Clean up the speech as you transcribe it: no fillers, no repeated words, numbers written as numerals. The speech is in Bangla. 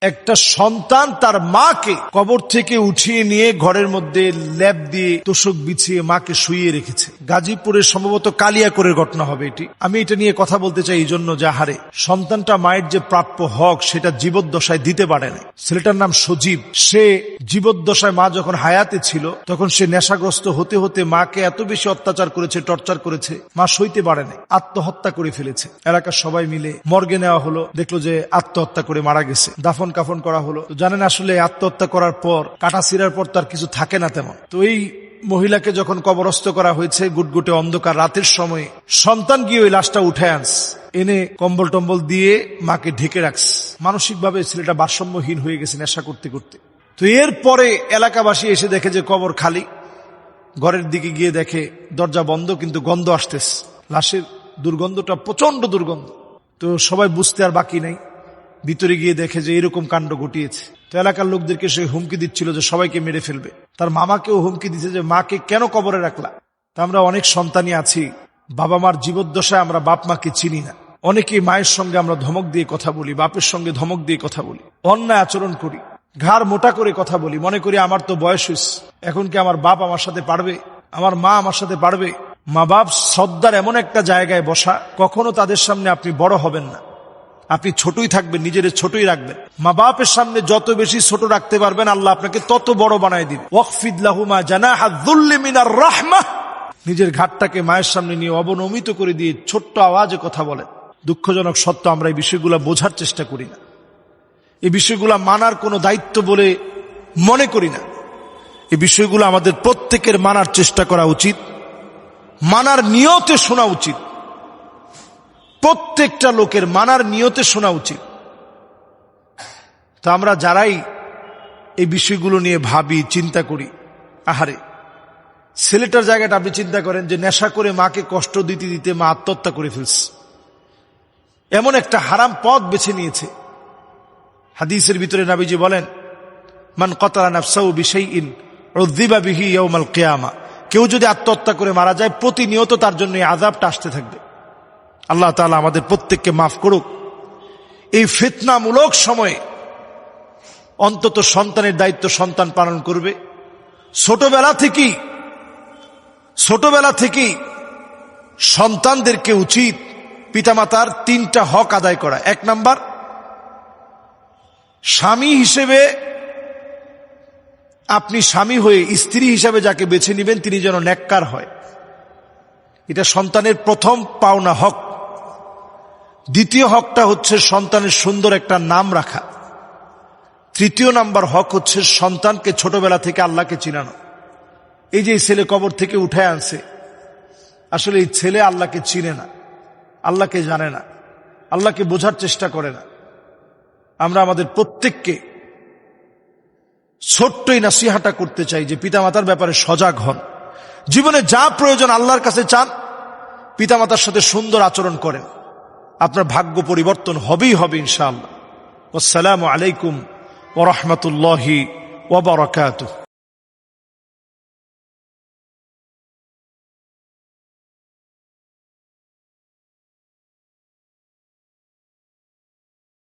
একটা সন্তান তার মাকে কবর থেকে উঠিয়ে নিয়ে ঘরের মধ্যে ল্যাপ দিয়ে তোষক বিছিয়ে মাকে শুইয়ে রেখেছে। গাজীপুরের সম্ভবত কালিয়াকৈরের ঘটনা হবে এটি। আমি এটা নিয়ে কথা বলতে চাই এই জন্য, যে হারে সন্তানটা মায়ের যে প্রাপ্য হক সেটা জীবদ্দশায় দিতে পারে না। ছেলেটার নাম সজীব। সে জীবদ্দশায় মা যখন হায়াতে ছিল তখন সে নেশাগ্রস্ত হতে হতে মাকে এত বেশি অত্যাচার করেছে, টর্চার করেছে, মা সইতে পারে না, আত্মহত্যা করে ফেলেছে। এলাকার সবাই মিলে মর্গে নেওয়া হলো, দেখলো যে আত্মহত্যা করে মারা গেছে। দাফন কাফন করা হলো। জানেন আসলে আত্মহত্যা করার পর, কাটা ছিঁড়ার পর তার কিছু থাকে না তেমন। তো এই মহিলাকে যখন কবরস্থ করা হয়েছে গুটগুটে অন্ধকার রাতের সময়, সন্তান গিয়ে ওই লাশটা উঠে এনে কম্বল টম্বল দিয়ে মাকে ঢেকে রাখছে। মানসিকভাবে ছেলেটা ভারসাম্যহীন হয়ে গেছে নেশা করতে করতে। তো এরপরে এলাকাবাসী এসে দেখে যে কবর খালি। ঘরের দিকে গিয়ে দেখে দরজা বন্ধ, কিন্তু গন্ধ আসতেছে। লাশের দুর্গন্ধটা প্রচন্ড দুর্গন্ধ। তো সবাই বুঝতে আর বাকি নাই, ভিতরে গিয়ে দেখে যে এরকম কাণ্ড ঘটিয়েছে। তো এলাকার লোকদেরকে সে হুমকি দিচ্ছিল যে সবাইকে মেরে ফেলবে। তার মামাকেও হুমকি দিচ্ছে যে মাকে কেন কবরে রাখলা। তা আমরা অনেক সন্তানই আছি, বাবা মার জীবদ্দশায় আমরা বাপ মাকে চিনি না। অনেকেই মায়ের সঙ্গে আমরা ধমক দিয়ে কথা বলি, বাপের সঙ্গে ধমক দিয়ে কথা বলি, অন্যায় আচরণ করি, ঘাড় মোটা করে কথা বলি, মনে করি আমার তো বয়স হয়েছে, এখন কি আমার বাপ আমার সাথে পারবে, আমার মা আমার সাথে পারবে। মা বাপ শ্রদ্ধার এমন একটা জায়গায় বসা, কখনো তাদের সামনে আপনি বড় হবেন না, আপনি ছোটই থাকবেন, নিজের ছোটই রাখবেন। মা বাপের সামনে যত বেশি ছোট রাখতে পারবেন আল্লাহ আপনাকে তত বড় বানায় দিবে। ওয়াকফিদ লাহুমা জানাহা যুল্লি মিনার রাহমাহ। নিজের ঘাটটাকে মায়ের সামনে নিয়ে অবনমিত করে দিয়ে ছোট্ট আওয়াজে কথা বলেন। দুঃখজনক সত্য, আমরা এই বিষয়গুলো বোঝার চেষ্টা করি না, এই বিষয়গুলো মানার কোনো দায়িত্ব বলে মনে করি না। এই বিষয়গুলো আমাদের প্রত্যেকের মানার চেষ্টা করা উচিত, মানার নিয়তে শোনা উচিত, প্রত্যেকটা লোকের মানার নিয়তে শোনা উচিত। তা আমরা যারাই এই বিষয়গুলো নিয়ে ভাবি, চিন্তা করি, আহারে ছেলেটার জায়গাটা আপনি চিন্তা করেন যে নেশা করে মাকে কষ্ট দিতে দিতে মা আত্মহত্যা করে ফেলছে, এমন একটা হারাম পথ বেছে নিয়েছে। হাদিসের ভিতরে নবীজি বলেন, মান কতালা নাফসাহু বিশাইইন উযযিবা বিহি ইয়াউমাল কিয়ামা। কেউ যদি আত্মহত্যা করে মারা যায় প্রতিনিয়ত তার জন্য এই আযাবটা আসতে থাকবে। আল্লাহ তাআলা আমাদের প্রত্যেককে মাফ করুক। এই ফিতনামূলক সময়ে অন্তত সন্তানের দায়িত্ব সন্তান পালন করবে। ছোটবেলা থেকেই সন্তানদেরকে উচিত পিতামাতার 3টা হক আদায় করা। 1 নাম্বার, স্বামী হিসেবে আপনি স্বামী হয়ে স্ত্রী হিসাবে যাকে বেছে নেবেন তিনি যেন নেককার হয়, এটা সন্তানের প্রথম পাওনা হক। দ্বিতীয় হকটা হচ্ছে সন্তানের সুন্দর একটা নাম রাখা। 3য় নাম্বার হক হচ্ছে সন্তানকে ছোটবেলা থেকে আল্লাহকে চিনানো। এই যে ছেলে কবর থেকে উঠে আনছে, আসলে এই ছেলে আল্লাহকে চিনে না, আল্লাহকে জানে না, আল্লাহকে বোঝার চেষ্টা করে না। আমরা আমাদের প্রত্যেককে ছোট্টই নাসিহাটা করতে চাই যে পিতামাতার ব্যাপারে সজাগ হন। জীবনে যা প্রয়োজন আল্লাহর কাছে চান, পিতামাতার সাথে সুন্দর আচরণ করেন, আপনার ভাগ্য পরিবর্তন হবেই হবে ইনশাআল্লাহ। আসসালামু আলাইকুম ওয়া রাহমাতুল্লাহি ওয়া বারাকাতুহু।